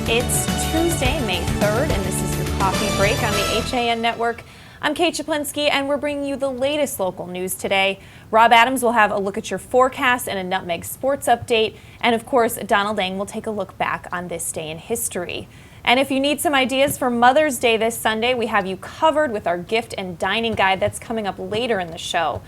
It's Tuesday, May 3rd, and this is your coffee break on the HAN Network. I'm Kate Czaplinski, and we're bringing you the latest local news today. Rob Adams will have a look at your forecast and a Nutmeg sports update. And of course, Donald Lang will take a look back on this day in history. And if you need some ideas for Mother's Day this Sunday, we have you covered with our gift and dining guide that's coming up later in the show.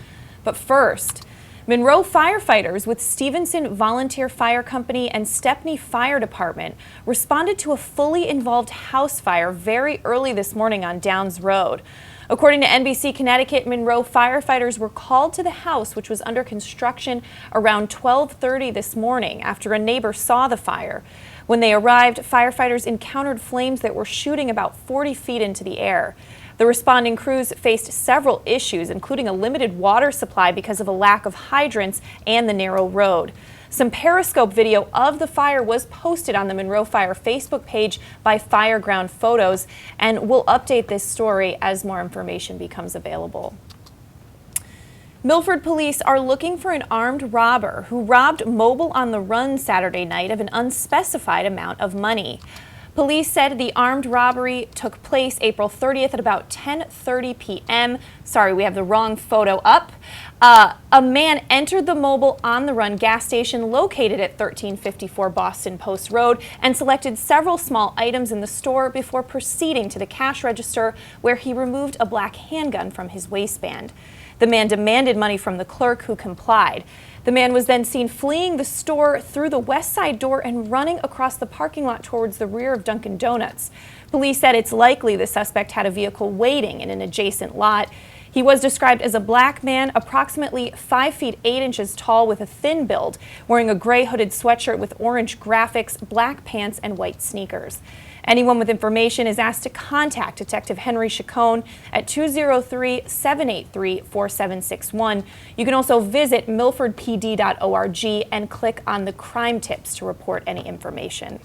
But first, Monroe firefighters with Stevenson Volunteer Fire Company and Stepney Fire Department responded to a fully involved house fire very early this morning on Downs Road. According to NBC Connecticut, Monroe firefighters were called to the house, which was under construction around 12:30 this morning after a neighbor saw the fire. When they arrived, firefighters encountered flames that were shooting about 40 feet into the air. The responding crews faced several issues, including a limited water supply because of a lack of hydrants and the narrow road. Some Periscope video of the fire was posted on the Monroe Fire Facebook page by Fireground Photos, and we'll update this story as more information becomes available. Milford police are looking for an armed robber who robbed Mobile on the Run Saturday night of an unspecified amount of money. Police said the armed robbery took place April 30th at about 10:30 p.m. Sorry, we have the wrong photo up. A man entered the Mobile on the Run gas station located at 1354 Boston Post Road and selected several small items in the store before proceeding to the cash register, where he removed a black handgun from his waistband. The man demanded money from the clerk, who complied. The man was then seen fleeing the store through the west side door and running across the parking lot towards the rear of Dunkin' Donuts. Police said it's likely the suspect had a vehicle waiting in an adjacent lot. He was described as a black man, approximately 5 feet 8 inches tall, with a thin build, wearing a gray hooded sweatshirt with orange graphics, black pants, and white sneakers. Anyone with information is asked to contact Detective Henry Chacon at 203-783-4761. You can also visit milfordpd.org and click on the crime tips to report any information.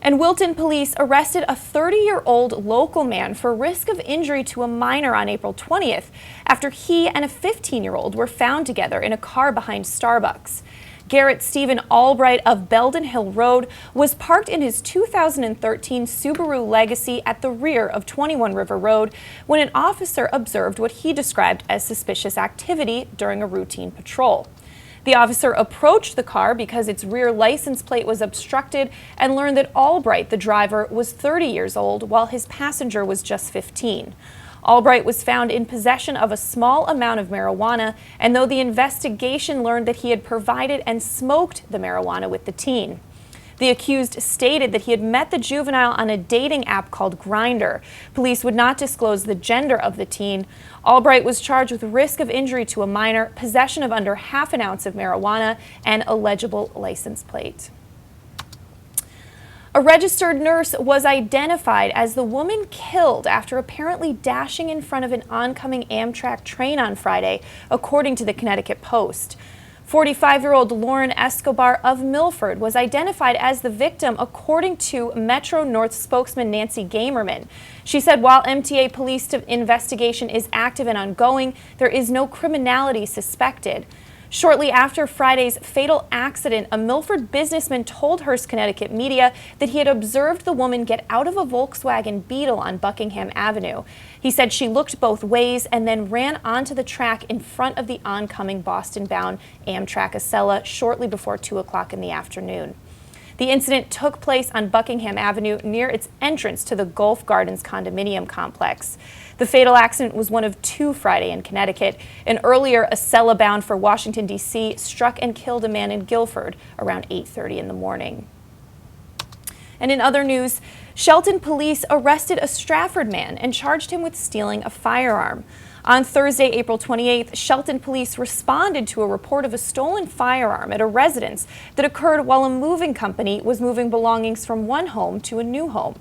And Wilton police arrested a 30-year-old local man for risk of injury to a minor on April 20th after he and a 15-year-old were found together in a car behind Starbucks. Garrett Stephen Albright of Belden Hill Road was parked in his 2013 Subaru Legacy at the rear of 21 River Road when an officer observed what he described as suspicious activity during a routine patrol. The officer approached the car because its rear license plate was obstructed and learned that Albright, the driver, was 30 years old while his passenger was just 15. Albright was found in possession of a small amount of marijuana, and though the investigation learned that he had provided and smoked the marijuana with the teen. The accused stated that he had met the juvenile on a dating app called Grindr. Police would not disclose the gender of the teen. Albright was charged with risk of injury to a minor, possession of under half an ounce of marijuana, and a legible license plate. A registered nurse was identified as the woman killed after apparently dashing in front of an oncoming Amtrak train on Friday, according to the Connecticut Post. 45-year-old Lauren Escobar of Milford was identified as the victim, according to Metro North spokesman Nancy Gamerman. She said while MTA police investigation is active and ongoing, there is no criminality suspected. Shortly after Friday's fatal accident, a Milford businessman told Hearst Connecticut media that he had observed the woman get out of a Volkswagen Beetle on Buckingham Avenue. He said she looked both ways and then ran onto the track in front of the oncoming Boston-bound Amtrak Acela shortly before 2 o'clock in the afternoon. The incident took place on Buckingham Avenue near its entrance to the Gulf Gardens condominium complex. The fatal accident was one of two Friday in Connecticut. An earlier Acela bound for Washington, D.C. struck and killed a man in Guilford around 8:30 in the morning. And in other news, Shelton police arrested a Stratford man and charged him with stealing a firearm. On Thursday, April 28th, Shelton police responded to a report of a stolen firearm at a residence that occurred while a moving company was moving belongings from one home to a new home.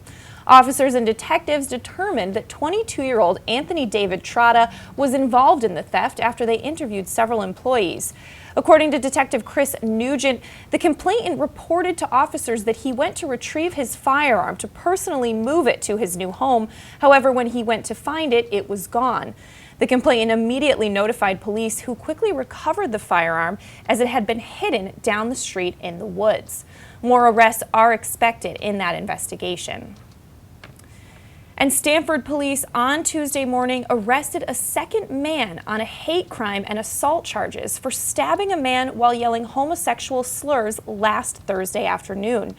Officers and detectives determined that 22-year-old Anthony David Trotta was involved in the theft after they interviewed several employees. According to Detective Chris Nugent, the complainant reported to officers that he went to retrieve his firearm to personally move it to his new home. However, when he went to find it, it was gone. The complainant immediately notified police, who quickly recovered the firearm as it had been hidden down the street in the woods. More arrests are expected in that investigation. And Stamford police on Tuesday morning arrested a second man on a hate crime and assault charges for stabbing a man while yelling homosexual slurs last Thursday afternoon.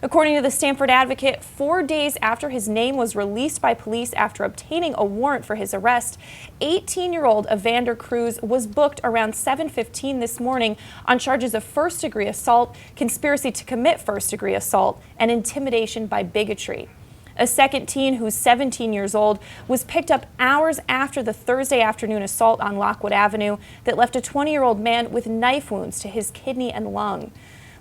According to the Stamford Advocate, 4 days after his name was released by police after obtaining a warrant for his arrest, 18-year-old Evander Cruz was booked around 7:15 this morning on charges of first-degree assault, conspiracy to commit first-degree assault, and intimidation by bigotry. A second teen, who's 17 years old, was picked up hours after the Thursday afternoon assault on Lockwood Avenue that left a 20-year-old man with knife wounds to his kidney and lung.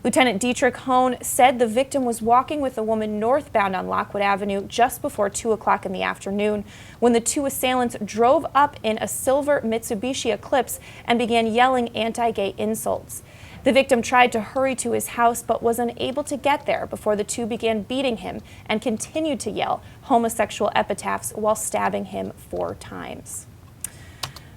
Lieutenant Dietrich Hone said the victim was walking with a woman northbound on Lockwood Avenue just before 2 o'clock in the afternoon when the two assailants drove up in a silver Mitsubishi Eclipse and began yelling anti-gay insults. The victim tried to hurry to his house but was unable to get there before the two began beating him and continued to yell homosexual epitaphs while stabbing him 4 times.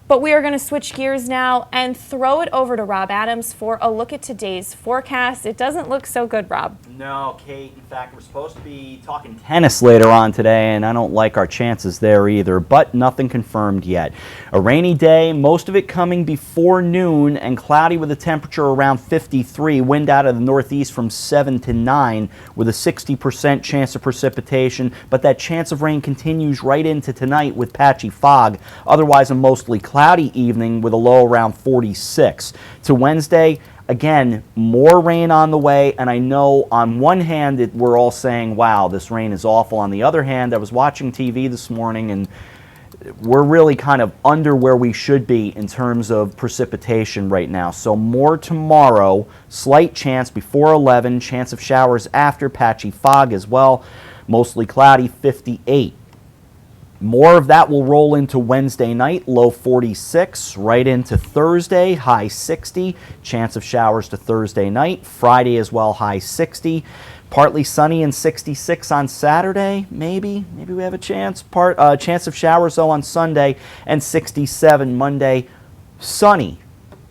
But we are going to switch gears now and throw it over to Rob Adams for a look at today's forecast. It doesn't look so good, Rob. No, Kate. In fact, we're supposed to be talking tennis later on today, and I don't like our chances there either, but nothing confirmed yet. A rainy day, most of it coming before noon, and cloudy with a temperature around 53, wind out of the northeast from 7 to 9 with a 60% chance of precipitation, but that chance of rain continues right into tonight with patchy fog. Otherwise, a mostly cloudy evening with a low around 46. To Wednesday, again, more rain on the way, and I know on one hand we're all saying, wow, this rain is awful. On the other hand, I was watching TV this morning and we're really kind of under where we should be in terms of precipitation right now. So more tomorrow, slight chance before 11, chance of showers after, patchy fog as well, mostly cloudy, 58. More of that will roll into Wednesday night, low 46, right into Thursday, high 60. Chance of showers to Thursday night. Friday as well, high 60. Partly sunny and 66 on Saturday, maybe we have a chance. Chance of showers though on Sunday and 67 Monday. Sunny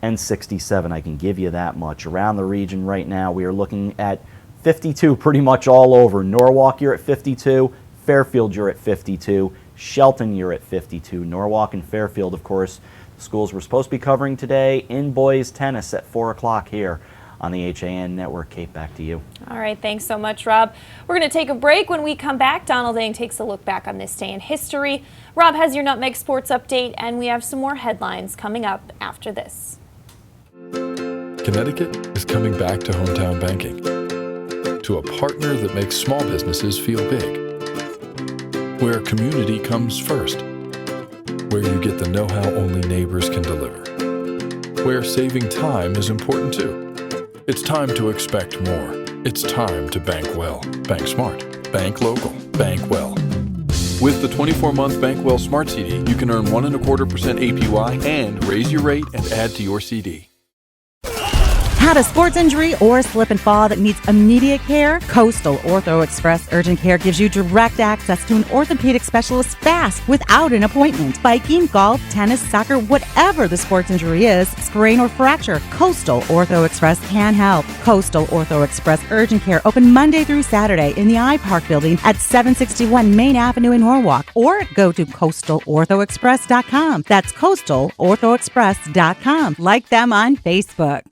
and 67, I can give you that much. Around the region right now, we are looking at 52 pretty much all over. Norwalk, you're at 52. Fairfield, you're at 52. Shelton, you're at 52. Norwalk and Fairfield, of course, schools we're supposed to be covering today in boys tennis at 4 o'clock here on the HAN Network. Kate, back to you. All right, thanks so much, Rob. We're going to take a break. When we come back, Donald Ang takes a look back on this day in history. Rob has your Nutmeg Sports Update, and we have some more headlines coming up after this. Connecticut is coming back to hometown banking, to a partner that makes small businesses feel big, where community comes first, where you get the know-how only neighbors can deliver, where saving time is important too. It's time to expect more. It's time to bank well. Bank smart. Bank local. Bank well. With the 24-month Bank Well Smart CD, you can earn 1.25% APY and raise your rate and add to your CD. Had a sports injury or slip and fall that needs immediate care? Coastal Ortho Express Urgent Care gives you direct access to an orthopedic specialist fast without an appointment. Biking, golf, tennis, soccer, whatever the sports injury is, sprain or fracture, Coastal Ortho Express can help. Coastal Ortho Express Urgent Care open Monday through Saturday in the iPark building at 761 Main Avenue in Norwalk, or go to coastalorthoexpress.com. That's coastalorthoexpress.com. Like them on Facebook.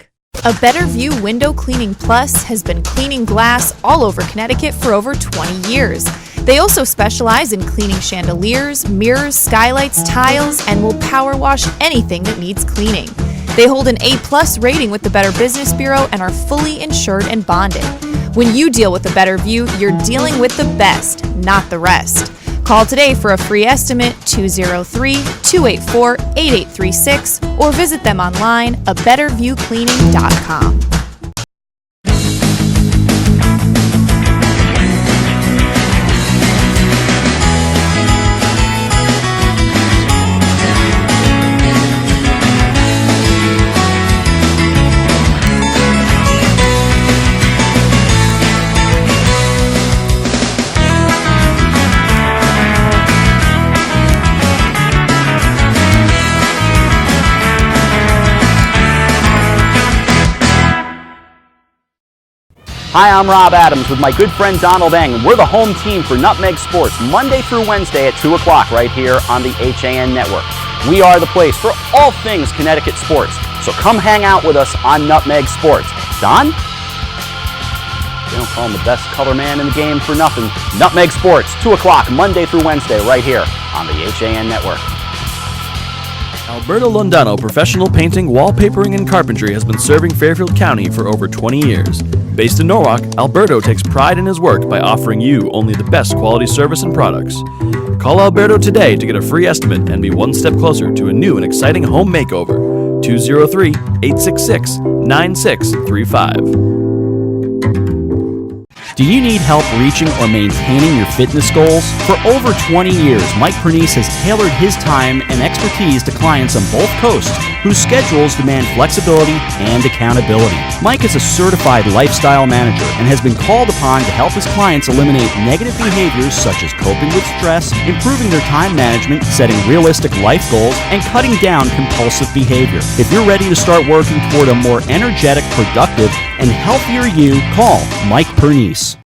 A Better View Window Cleaning Plus has been cleaning glass all over Connecticut for over 20 years. They also specialize in cleaning chandeliers, mirrors, skylights, tiles, and will power wash anything that needs cleaning. They hold an A+ rating with the Better Business Bureau and are fully insured and bonded. When you deal with a Better View, you're dealing with the best, not the rest. Call today for a free estimate, 203-284-8836, or visit them online, abetterviewcleaning.com. Hi, I'm Rob Adams with my good friend Donald Eng, and we're the home team for Nutmeg Sports, Monday through Wednesday at 2 o'clock right here on the HAN Network. We are the place for all things Connecticut sports, so come hang out with us on Nutmeg Sports. Don? They don't call him the best color man in the game for nothing. Nutmeg Sports, 2 o'clock, Monday through Wednesday, right here on the HAN Network. Alberto Londano Professional Painting, Wallpapering, and Carpentry has been serving Fairfield County for over 20 years. Based in Norwalk, Alberto takes pride in his work by offering you only the best quality service and products. Call Alberto today to get a free estimate and be one step closer to a new and exciting home makeover. 203-866-9635. Do you need help reaching or maintaining your fitness goals? For over 20 years, Mike Pernice has tailored his time and expertise to clients on both coasts whose schedules demand flexibility and accountability. Mike is a certified lifestyle manager and has been called upon to help his clients eliminate negative behaviors such as coping with stress, improving their time management, setting realistic life goals, and cutting down compulsive behavior. If you're ready to start working toward a more energetic, productive, and healthier you, call Mike Pernice.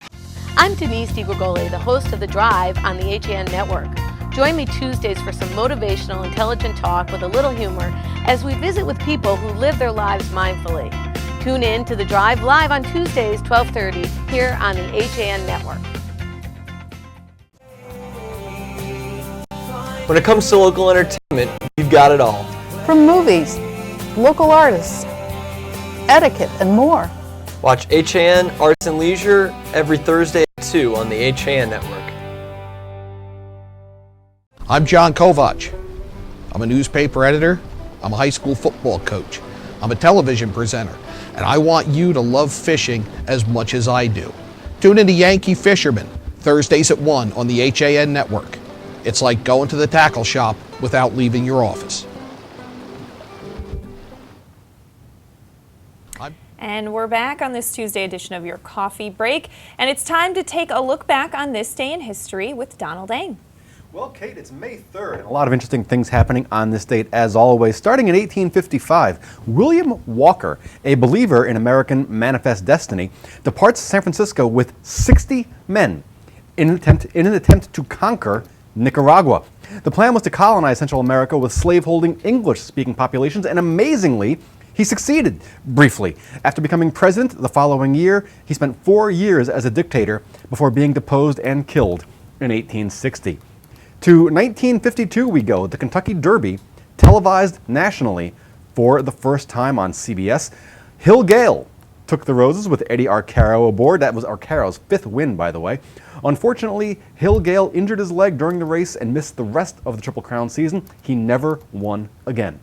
I'm Denise DiGregoli, the host of The Drive on the HAN Network. Join me Tuesdays for some motivational, intelligent talk with a little humor as we visit with people who live their lives mindfully. Tune in to The Drive live on Tuesdays, 12:30, here on the HAN Network. When it comes to local entertainment, you've got it all. From movies, local artists, etiquette, and more. Watch HAN Arts and Leisure every Thursday at 2 on the HAN Network. I'm John Kovach. I'm a newspaper editor. I'm a high school football coach. I'm a television presenter. And I want you to love fishing as much as I do. Tune into Yankee Fisherman, Thursdays at 1 on the HAN Network. It's like going to the tackle shop without leaving your office. And we're back on this Tuesday edition of your coffee break, and it's time to take a look back on this day in history with Donald Eng. Well, Kate, it's May 3rd, and a lot of interesting things happening on this date as always. Starting in 1855, William Walker, a believer in American manifest destiny, departs San Francisco with 60 men in an attempt to conquer Nicaragua. The plan was to colonize Central America with slave-holding English-speaking populations, and amazingly, he succeeded briefly. After becoming president the following year, he spent 4 years as a dictator before being deposed and killed in 1860. To 1952 we go, the Kentucky Derby, televised nationally for the first time on CBS. Hill Gale took the roses with Eddie Arcaro aboard. That was Arcaro's 5th win, by the way. Unfortunately, Hill Gale injured his leg during the race and missed the rest of the Triple Crown season. He never won again.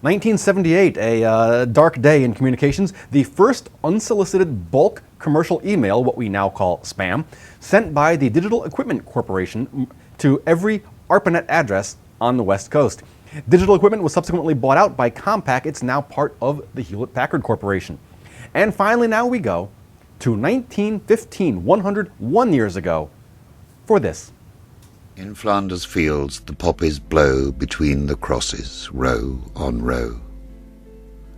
1978, a dark day in communications. The first unsolicited bulk commercial email, what we now call spam, sent by the Digital Equipment Corporation to every ARPANET address on the West Coast. Digital Equipment was subsequently bought out by Compaq. It's now part of the Hewlett-Packard Corporation. And finally, now we go to 1915, 101 years ago, for this. In Flanders fields the poppies blow between the crosses, row on row,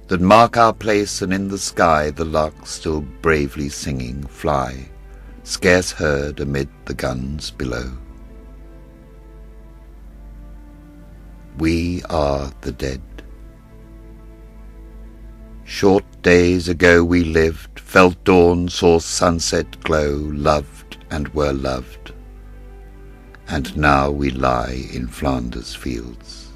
that mark our place, and in the sky the larks still bravely singing fly, scarce heard amid the guns below. We are the dead. Short days ago we lived, felt dawn, saw sunset glow, loved and were loved. And now we lie in Flanders fields.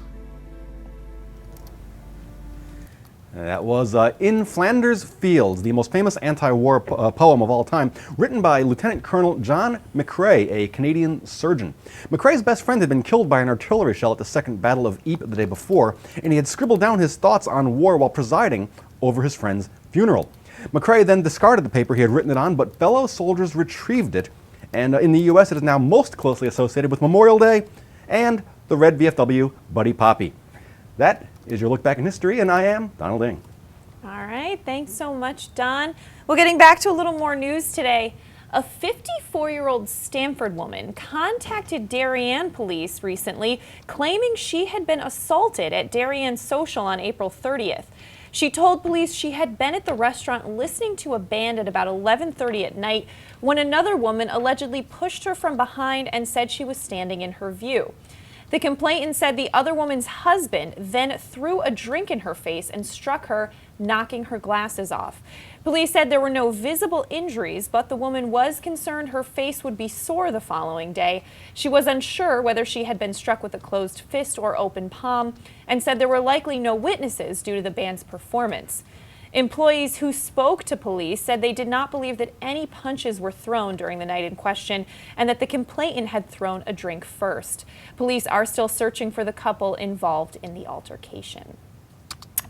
That was In Flanders Fields, the most famous anti-war poem of all time, written by Lieutenant Colonel John McCrae, a Canadian surgeon. McCrae's best friend had been killed by an artillery shell at the Second Battle of Ypres the day before, and he had scribbled down his thoughts on war while presiding over his friend's funeral. McCrae then discarded the paper he had written it on, but fellow soldiers retrieved it. And in the U.S., it is now most closely associated with Memorial Day and the red VFW Buddy Poppy. That is your look back in history, and I am Donald Eng. All right, thanks so much, Don. Well, getting back to a little more news today. A 54-year-old Stamford woman contacted Darien police recently, claiming she had been assaulted at Darien's Social on April 30th. She told police she had been at the restaurant listening to a band at about 11:30 at night when another woman allegedly pushed her from behind and said she was standing in her view. The complainant said the other woman's husband then threw a drink in her face and struck her, knocking her glasses off. Police said there were no visible injuries, but the woman was concerned her face would be sore the following day. She was unsure whether she had been struck with a closed fist or open palm, and said there were likely no witnesses due to the band's performance. Employees who spoke to police said they did not believe that any punches were thrown during the night in question and that the complainant had thrown a drink first. Police are still searching for the couple involved in the altercation.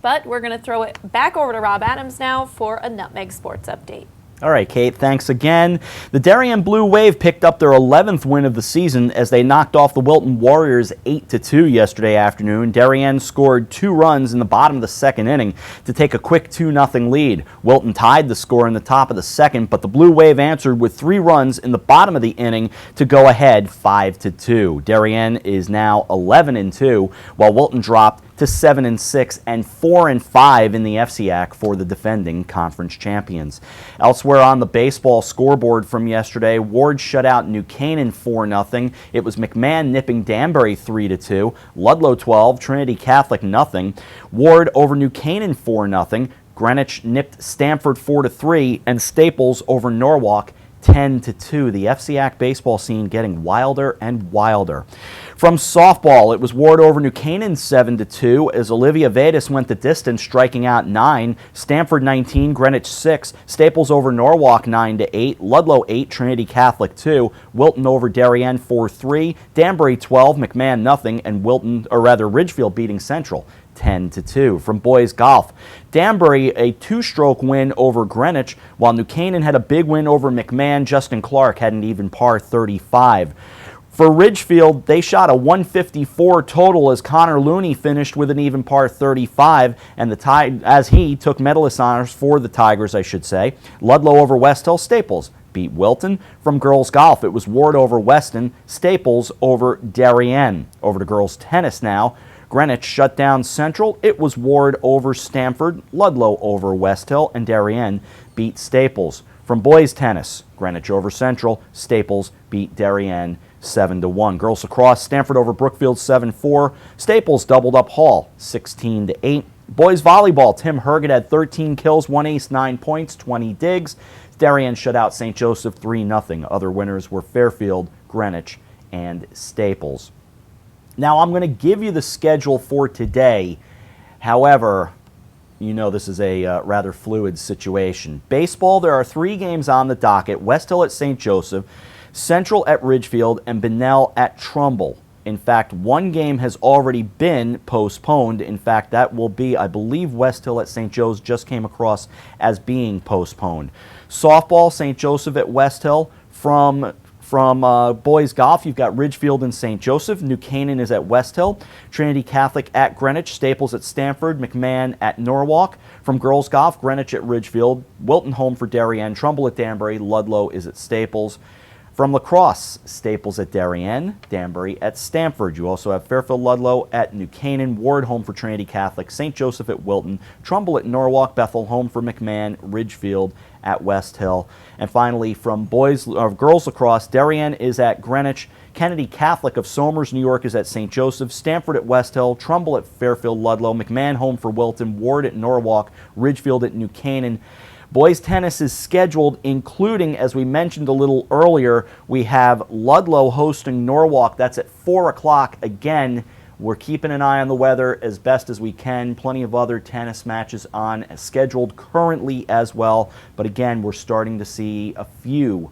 But we're going to throw it back over to Rob Adams now for a Nutmeg Sports Update. All right, Kate, thanks again. The Darien Blue Wave picked up their 11th win of the season as they knocked off the Wilton Warriors 8-2 yesterday afternoon. Darien scored 2 runs in the bottom of the second inning to take a quick 2-0 lead. Wilton tied the score in the top of the second, but the Blue Wave answered with 3 runs in the bottom of the inning to go ahead 5-2. Darien is now 11-2, while Wilton dropped to 7-6 and 4-5 in the FCAC for the defending conference champions. Elsewhere on the baseball scoreboard from yesterday, Ward shut out New Canaan 4-0. It was McMahon nipping Danbury 3-2, Ludlow 12, Trinity Catholic 0. Ward over New Canaan 4-0. Greenwich nipped Stamford 4-3, and Staples over Norwalk 10-2. The FCAC baseball scene getting wilder and wilder. From softball, it was Ward over New Canaan 7-2 as Olivia Vedas went the distance, striking out 9. Stamford 19, Greenwich 6. Staples over Norwalk 9-8. Ludlow 8, Trinity Catholic 2. Wilton over Darien 4-3. Danbury 12, McMahon 0, and Ridgefield beating Central 10-2. From boys golf, Danbury a 2-stroke win over Greenwich, while New Canaan had a big win over McMahon. Justin Clark had an even par 35. For Ridgefield, they shot a 154 total as Connor Looney finished with an even par 35, and he took medalist honors for the Tigers, I should say. Ludlow over West Hill. Staples beat Wilton. From girls golf, it was Ward over Weston, Staples over Darien. Over to girls tennis now. Greenwich shut down Central. It was Ward over Stamford, Ludlow over West Hill, and Darien beat Staples. From boys tennis, Greenwich over Central, Staples beat Darien 7-1. Girls lacrosse, Stamford over Brookfield 7-4. Staples doubled up Hall 16-8. Boys volleyball, Tim Herget had 13 kills, 1 ace, 9 points, 20 digs. Darien shut out St. Joseph 3-0. Other winners were Fairfield, Greenwich, and Staples. Now I'm going to give you the schedule for today. However, you know this is a rather fluid situation. Baseball, there are 3 games on the docket. West Hill at St. Joseph, Central at Ridgefield, and Bunnell at Trumbull. In fact, 1 game has already been postponed. In fact, that will be, I believe, West Hill at St. Joe's just came across as being postponed. Softball, St. Joseph at West Hill. From boys golf, you've got Ridgefield and St. Joseph. New Canaan is at West Hill. Trinity Catholic at Greenwich. Staples at Stamford. McMahon at Norwalk. From girls golf, Greenwich at Ridgefield. Wilton home for Darien. Trumbull at Danbury. Ludlow is at Staples. From lacrosse, Staples at Darien, Danbury at Stamford. You also have Fairfield Ludlow at New Canaan, Ward home for Trinity Catholic, St. Joseph at Wilton, Trumbull at Norwalk, Bethel home for McMahon, Ridgefield at West Hill. And finally, from girls lacrosse, Darien is at Greenwich, Kennedy Catholic of Somers, New York is at St. Joseph, Stamford at West Hill, Trumbull at Fairfield Ludlow, McMahon home for Wilton, Ward at Norwalk, Ridgefield at New Canaan. Boys tennis is scheduled, including, as we mentioned a little earlier, we have Ludlow hosting Norwalk. That's at 4 o'clock. Again, we're keeping an eye on the weather as best as we can. Plenty of other tennis matches on scheduled currently as well. But again, we're starting to see a few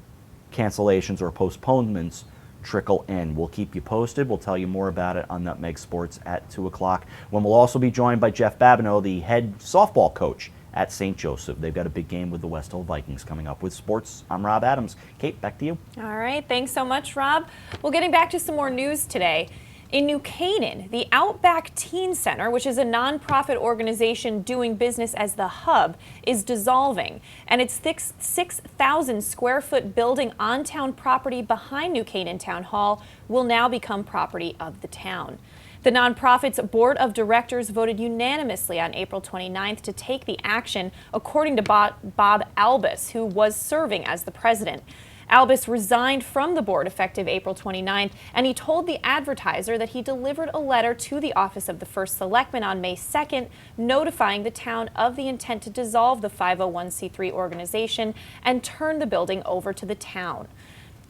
cancellations or postponements trickle in. We'll keep you posted. We'll tell you more about it on Nutmeg Sports at 2 o'clock, when we'll also be joined by Jeff Babineau, the head softball coach at St. Joseph. They've got a big game with the West Hill Vikings coming up. With sports, I'm Rob Adams. Kate, back to you. All right, thanks so much, Rob. Well, getting back to some more news today. In New Canaan, the Outback Teen Center, which is a nonprofit organization doing business as the hub, is dissolving, and its 6,000 square foot building on town property behind New Canaan Town Hall will now become property of the town. The nonprofit's board of directors voted unanimously on April 29th to take the action, according to Bob Albus, who was serving as the president. Albus resigned from the board effective April 29th, and he told the Advertiser that he delivered a letter to the office of the first selectman on May 2nd, notifying the town of the intent to dissolve the 501c3 organization and turn the building over to the town.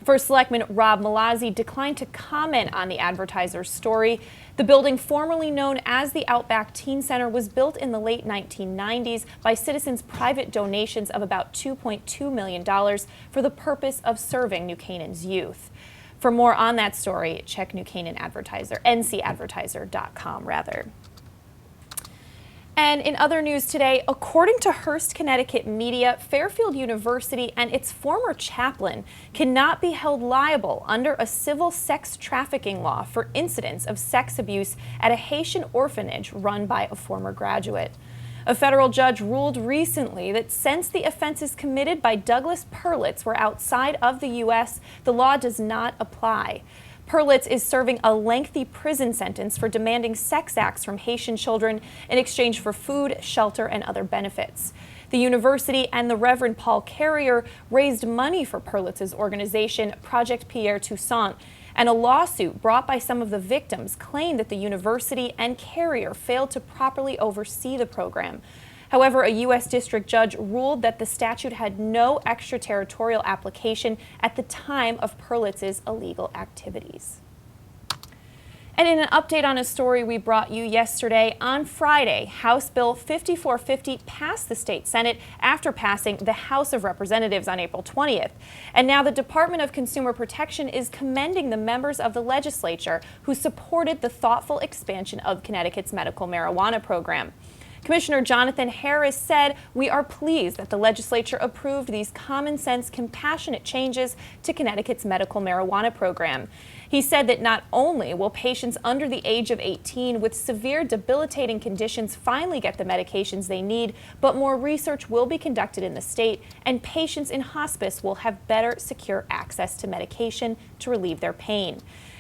First Selectman Rob Malazzi declined to comment on the Advertiser's story. The building, formerly known as the Outback Teen Center, was built in the late 1990s by citizens' private donations of about $2.2 million for the purpose of serving New Canaan's youth. For more on that story, check New Canaan Advertiser, ncadvertiser.com rather. And in other news today, according to Hearst, Connecticut media, Fairfield University and its former chaplain cannot be held liable under a civil sex trafficking law for incidents of sex abuse at a Haitian orphanage run by a former graduate. A federal judge ruled recently that since the offenses committed by Douglas Perlitz were outside of the U.S., the law does not apply. Perlitz is serving a lengthy prison sentence for demanding sex acts from Haitian children in exchange for food, shelter, and other benefits. The university and the Reverend Paul Carrier raised money for Perlitz's organization, Project Pierre Toussaint, and a lawsuit brought by some of the victims claimed that the university and Carrier failed to properly oversee the program. However, a U.S. district judge ruled that the statute had no extraterritorial application at the time of Perlitz's illegal activities. And in an update on a story we brought you yesterday, on Friday, House Bill 5450 passed the state Senate after passing the House of Representatives on April 20th. And now the Department of Consumer Protection is commending the members of the legislature who supported the thoughtful expansion of Connecticut's medical marijuana program. Commissioner Jonathan Harris said, "We are pleased that the legislature approved these common sense, compassionate changes to Connecticut's medical marijuana program." He said that not only will patients under the age of 18 with severe debilitating conditions finally get the medications they need, but more research will be conducted in the state, and patients in hospice will have better, secure access to medication to relieve their pain.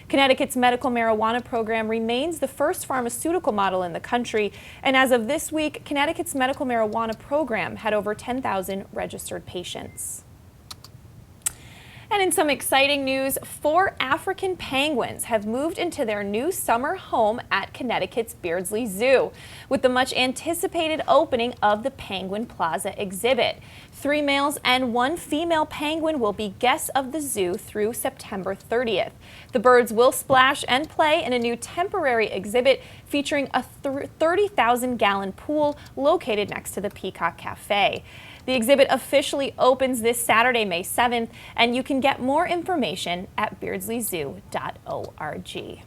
Connecticut's medical marijuana program remains the first pharmaceutical model in the country, and as of this week, Connecticut's medical marijuana program had over 10,000 registered patients. And in some exciting news, 4 African penguins have moved into their new summer home at Connecticut's Beardsley Zoo, with the much anticipated opening of the Penguin Plaza exhibit. 3 males and 1 female penguin will be guests of the zoo through September 30th. The birds will splash and play in a new temporary exhibit featuring a 30,000-gallon pool located next to the Peacock Cafe. The exhibit officially opens this Saturday, May 7th, and you can get more information at beardsleyzoo.org.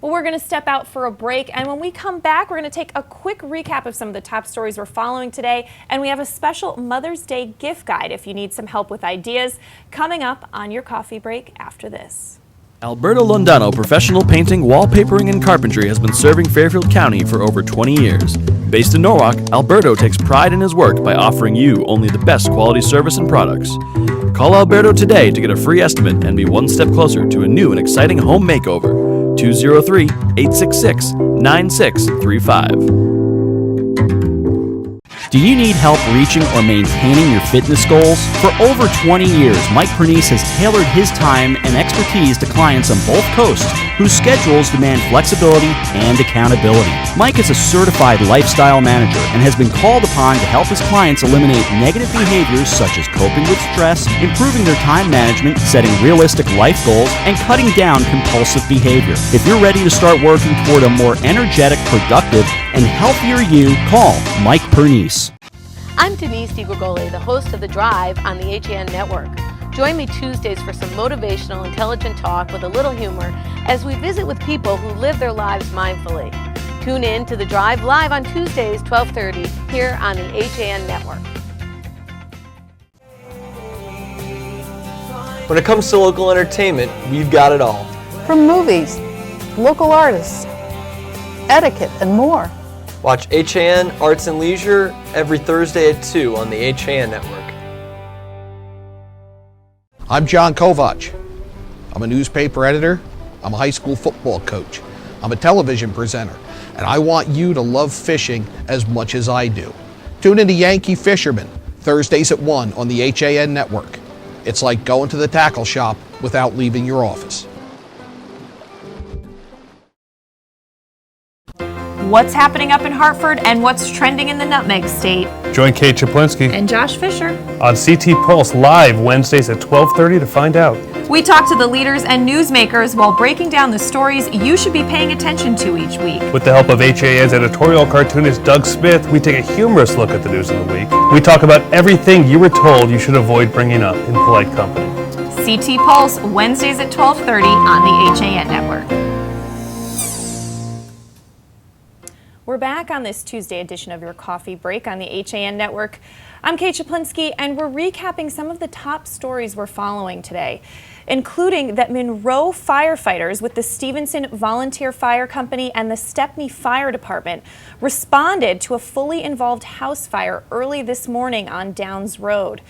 Well, we're going to step out for a break, and when we come back, we're going to take a quick recap of some of the top stories we're following today, and we have a special Mother's Day gift guide if you need some help with ideas, coming up on your coffee break after this. Alberto Londano Professional Painting, Wallpapering, and Carpentry has been serving Fairfield County for over 20 years. Based in Norwalk, Alberto takes pride in his work by offering you only the best quality service and products. Call Alberto today to get a free estimate and be one step closer to a new and exciting home makeover. 203-866-9635. Do you need help reaching or maintaining your fitness goals? For over 20 years, Mike Pernice has tailored his time and expertise to clients on both coasts whose schedules demand flexibility and accountability. Mike is a certified lifestyle manager and has been called upon to help his clients eliminate negative behaviors such as coping with stress, improving their time management, setting realistic life goals, and cutting down compulsive behavior. If you're ready to start working toward a more energetic, productive, and healthier you, call Mike Pernice. I'm Denise DiGregoli, the host of The Drive on the HAN Network. Join me Tuesdays for some motivational, intelligent talk with a little humor as we visit with people who live their lives mindfully. Tune in to The Drive live on Tuesdays, 12:30, here on the HAN Network. When it comes to local entertainment, we've got it all. From movies, local artists, etiquette, and more. Watch HAN Arts and Leisure every Thursday at 2 on the HAN Network. I'm John Kovach. I'm a newspaper editor. I'm a high school football coach. I'm a television presenter. And I want you to love fishing as much as I do. Tune in to Yankee Fisherman, Thursdays at 1 on the HAN Network. It's like going to the tackle shop without leaving your office. What's happening up in Hartford and what's trending in the Nutmeg State? Join Kate Czaplinski And Josh Fisher. on CT Pulse live Wednesdays at 12:30 to find out. We talk to the leaders and newsmakers while breaking down the stories you should be paying attention to each week. With the help of HAN's editorial cartoonist Doug Smith, we take a humorous look at the news of the week. We talk about everything you were told you should avoid bringing up in polite company. CT Pulse, Wednesdays at 12:30 on the HAN Network. We're back on this Tuesday edition of your Coffee Break on the HAN Network. I'm Kate Czaplinski, and we're recapping some of the top stories we're following today, including that Monroe firefighters with the Stevenson Volunteer Fire Company and the Stepney Fire Department responded to a fully involved house fire early this morning on Downs Road.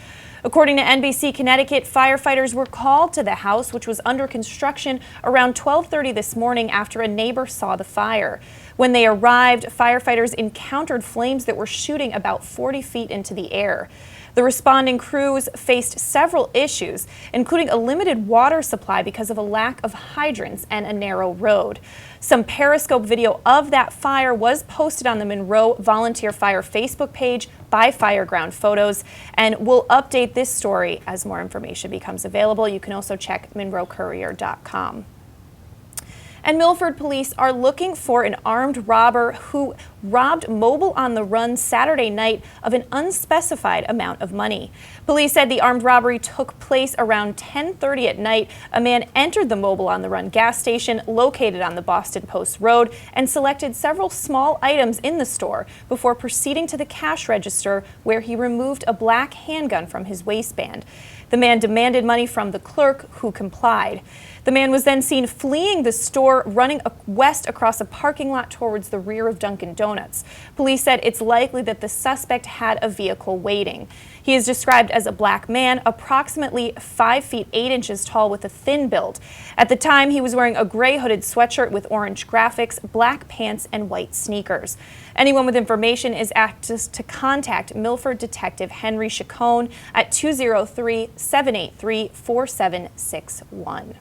According to NBC Connecticut, firefighters were called to the house, which was under construction, around 12:30 this morning after a neighbor saw the fire. When they arrived, firefighters encountered flames that were shooting about 40 feet into the air. The responding crews faced several issues, including a limited water supply because of a lack of hydrants and a narrow road. Some Periscope video of that fire was posted on the Monroe Volunteer Fire Facebook page by Fireground Photos, and we'll update this story as more information becomes available. You can also check monroecourier.com. And Milford police are looking for an armed robber who robbed Mobile on the Run Saturday night of an unspecified amount of money. Police said the armed robbery took place around 10:30 at night. A man entered the Mobile on the Run gas station located on the Boston Post Road and selected several small items in the store before proceeding to the cash register, where he removed a black handgun from his waistband. The man demanded money from the clerk, who complied. The man was then seen fleeing the store, running west across a parking lot towards the rear of Dunkin' Donuts. Police said it's likely that the suspect had a vehicle waiting. He is described as a black man, approximately 5 feet 8 inches tall with a thin build. At the time, he was wearing a gray hooded sweatshirt with orange graphics, black pants, and white sneakers. Anyone with information is asked to contact Milford Detective Henry Chacon at 203-783-4761.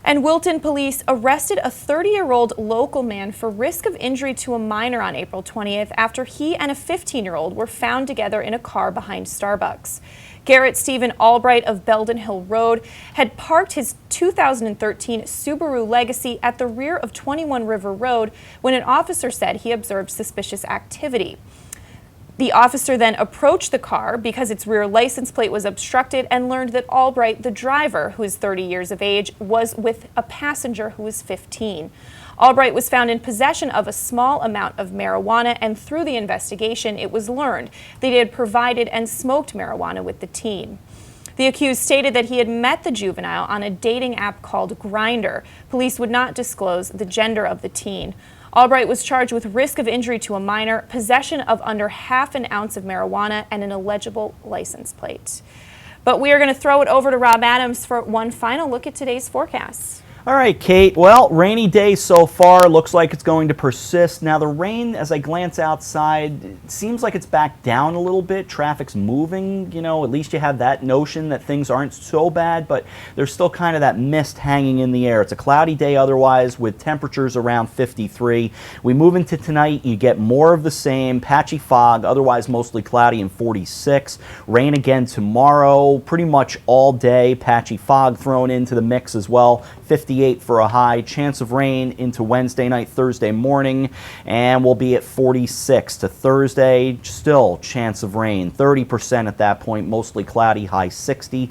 And Wilton police arrested a 30-year-old local man for risk of injury to a minor on April 20th after he and a 15-year-old were found together in a car behind Starbucks. Garrett Stephen Albright of Belden Hill Road had parked his 2013 Subaru Legacy at the rear of 21 River Road when an officer said he observed suspicious activity. The officer then approached the car because its rear license plate was obstructed and learned that Albright, the driver, who is 30 years of age, was with a passenger who was 15. Albright was found in possession of a small amount of marijuana, and through the investigation, it was learned that he had provided and smoked marijuana with the teen. The accused stated that he had met the juvenile on a dating app called Grindr. Police would not disclose the gender of the teen. Albright was charged with risk of injury to a minor, possession of under ½ an ounce of marijuana, and an illegible license plate. But we are going to throw it over to Rob Adams for one final look at today's forecasts. All right, Kate. Well, rainy day so far. Looks like it's going to persist. Now, the rain, as I glance outside, it seems like it's back down a little bit. Traffic's moving. You know, at least you have that notion that things aren't so bad, but there's still kind of that mist hanging in the air. It's a cloudy day otherwise, with temperatures around 53. We move into tonight, you get more of the same. Patchy fog, otherwise mostly cloudy, and 46. Rain again tomorrow, pretty much all day. Patchy fog thrown into the mix as well. 58 for a high. Chance of rain into Wednesday night, Thursday morning, and we'll be at 46 to Thursday. Still chance of rain, 30% at that point, mostly cloudy, high 60.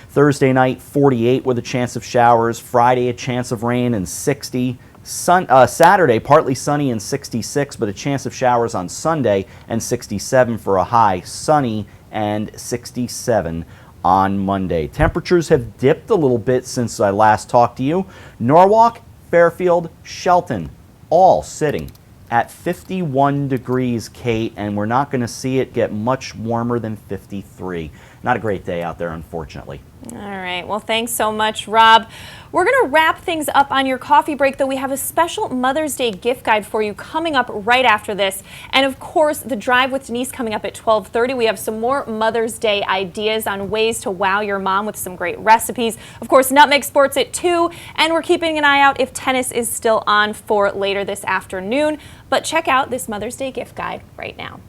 Thursday night, 48 with a chance of showers. Friday, a chance of rain, and 60. Saturday, partly sunny and 66, but a chance of showers on Sunday, and 67 for a high. Sunny and 67 on Monday. Temperatures have dipped a little bit since I last talked to you. Norwalk, Fairfield, Shelton, all sitting at 51 degrees, Kate, and we're not going to see it get much warmer than 53. Not a great day out there, unfortunately. All right. Well, thanks so much, Rob. We're going to wrap things up on your coffee break, though we have a special Mother's Day gift guide for you coming up right after this. And of course, the Drive with Denise coming up at 12:30. We have some more Mother's Day ideas on ways to wow your mom with some great recipes. Of course, Nutmeg Sports at 2, and we're keeping an eye out if tennis is still on for later this afternoon. But check out this Mother's Day gift guide right now.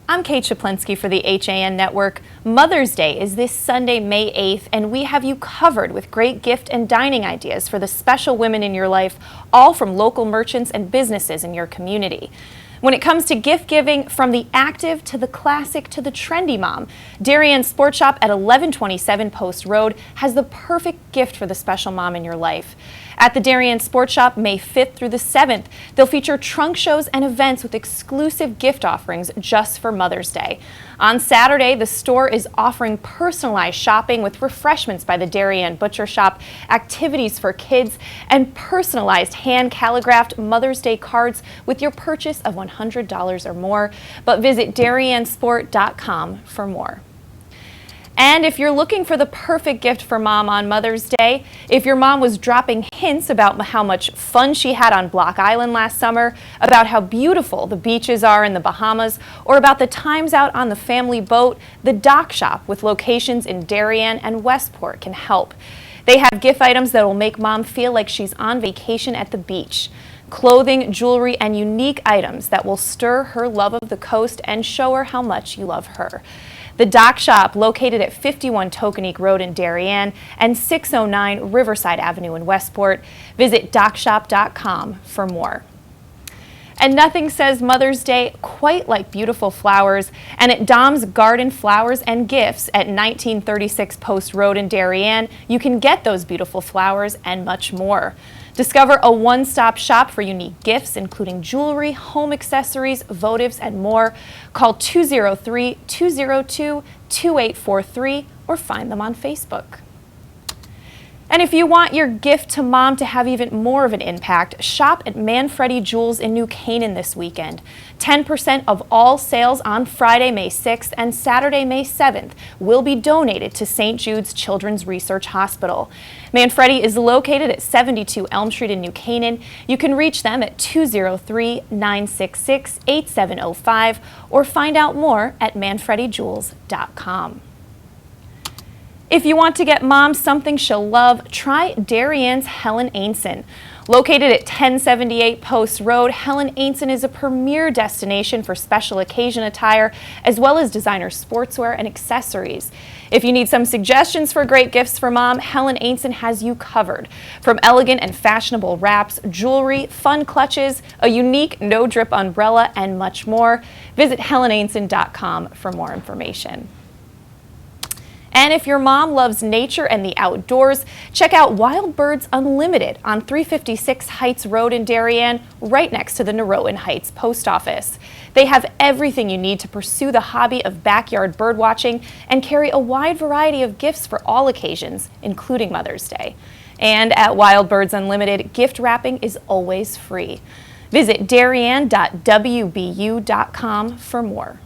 I'm Kate Czaplinski for the HAN Network. Mother's Day is this Sunday, May 8th, and we have you covered with great gift and dining ideas for the special women in your life, all from local merchants and businesses in your community. When it comes to gift giving, from the active to the classic to the trendy mom, Darien Sport Shop at 1127 Post Road has the perfect gift for the special mom in your life. At the Darien Sport Shop, May 5th through the 7th, they'll feature trunk shows and events with exclusive gift offerings just for Mother's Day. On Saturday, the store is offering personalized shopping with refreshments by the Darien Butcher Shop, activities for kids, and personalized hand-calligraphed Mother's Day cards with your purchase of $100 or more. But visit DarienSport.com for more. And if you're looking for the perfect gift for mom on Mother's Day, if your mom was dropping hints about how much fun she had on Block Island last summer, about how beautiful the beaches are in the Bahamas, or about the times out on the family boat, the Dock Shop with locations in Darien and Westport can help. They have gift items that will make mom feel like she's on vacation at the beach. Clothing, jewelry, and unique items that will stir her love of the coast and show her how much you love her. The Dock Shop, located at 51 Tokenique Road in Darien and 609 Riverside Avenue in Westport. Visit dockshop.com for more. And nothing says Mother's Day quite like beautiful flowers. And at Dom's Garden Flowers and Gifts at 1936 Post Road in Darien, you can get those beautiful flowers and much more. Discover a one-stop shop for unique gifts, including jewelry, home accessories, votives, and more. Call 203-202-2843 or find them on Facebook. And if you want your gift to mom to have even more of an impact, shop at Manfredi Jewels in New Canaan this weekend. 10% of all sales on Friday, May 6th and Saturday, May 7th will be donated to St. Jude's Children's Research Hospital. Manfredi is located at 72 Elm Street in New Canaan. You can reach them at 203-966-8705 or find out more at manfredijewels.com. If you want to get mom something she'll love, try Darien's Helen Ainson. Located at 1078 Post Road, Helen Ainson is a premier destination for special occasion attire, as well as designer sportswear and accessories. If you need some suggestions for great gifts for mom, Helen Ainson has you covered. From elegant and fashionable wraps, jewelry, fun clutches, a unique no-drip umbrella, and much more, visit HelenAinson.com for more information. And if your mom loves nature and the outdoors, check out Wild Birds Unlimited on 356 Heights Road in Darien, right next to the Norotan Heights Post Office. They have everything you need to pursue the hobby of backyard bird watching and carry a wide variety of gifts for all occasions, including Mother's Day. And at Wild Birds Unlimited, gift wrapping is always free. Visit darien.wbu.com for more.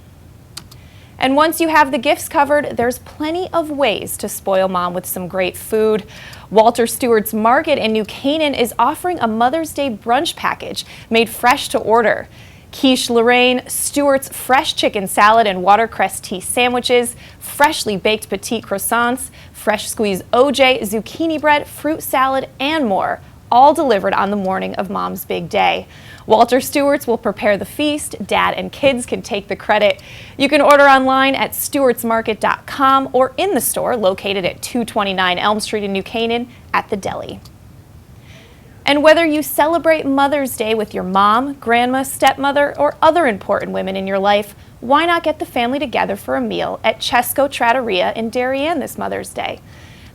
And once you have the gifts covered, there's plenty of ways to spoil mom with some great food. Walter Stewart's Market in New Canaan is offering a Mother's Day brunch package made fresh to order. Quiche Lorraine, Stewart's fresh chicken salad and watercress tea sandwiches, freshly baked petite croissants, fresh squeezed OJ, zucchini bread, fruit salad, and more, all delivered on the morning of mom's big day. Walter Stewart's will prepare the feast. Dad and kids can take the credit. You can order online at stewartsmarket.com or in the store located at 229 Elm Street in New Canaan at the deli. And whether you celebrate Mother's Day with your mom, grandma, stepmother, or other important women in your life, why not get the family together for a meal at Cesco Trattoria in Darien this Mother's Day?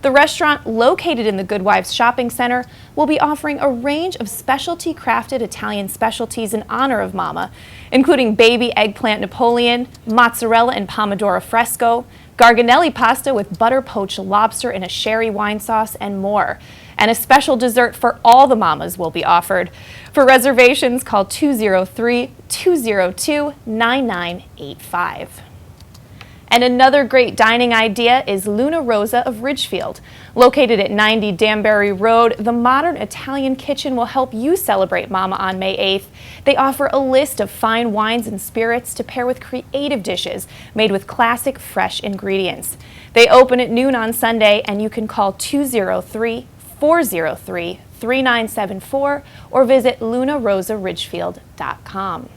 The restaurant, located in the Goodwives Shopping Center, will be offering a range of specialty crafted Italian specialties in honor of Mama, including baby eggplant Napoleon, mozzarella and pomodoro fresco, garganelli pasta with butter poached lobster in a sherry wine sauce, and more. And a special dessert for all the mamas will be offered. For reservations, call 203-202-9985. And another great dining idea is Luna Rosa of Ridgefield. Located at 90 Danbury Road, the modern Italian kitchen will help you celebrate Mama on May 8th. They offer a list of fine wines and spirits to pair with creative dishes made with classic fresh ingredients. They open at noon on Sunday, and you can call 203-403-3974 or visit lunarosaridgefield.com.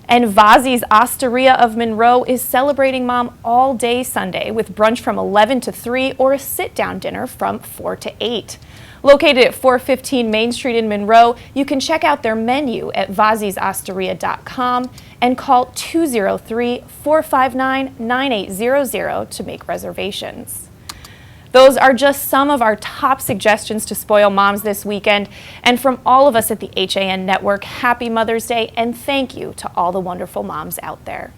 And Vazzi's Osteria of Monroe is celebrating Mom all day Sunday with brunch from 11 to 3 or a sit-down dinner from 4 to 8. Located at 415 Main Street in Monroe, you can check out their menu at vazzisosteria.com and call 203-459-9800 to make reservations. Those are just some of our top suggestions to spoil moms this weekend. And from all of us at the HAN Network, happy Mother's Day, and thank you to all the wonderful moms out there.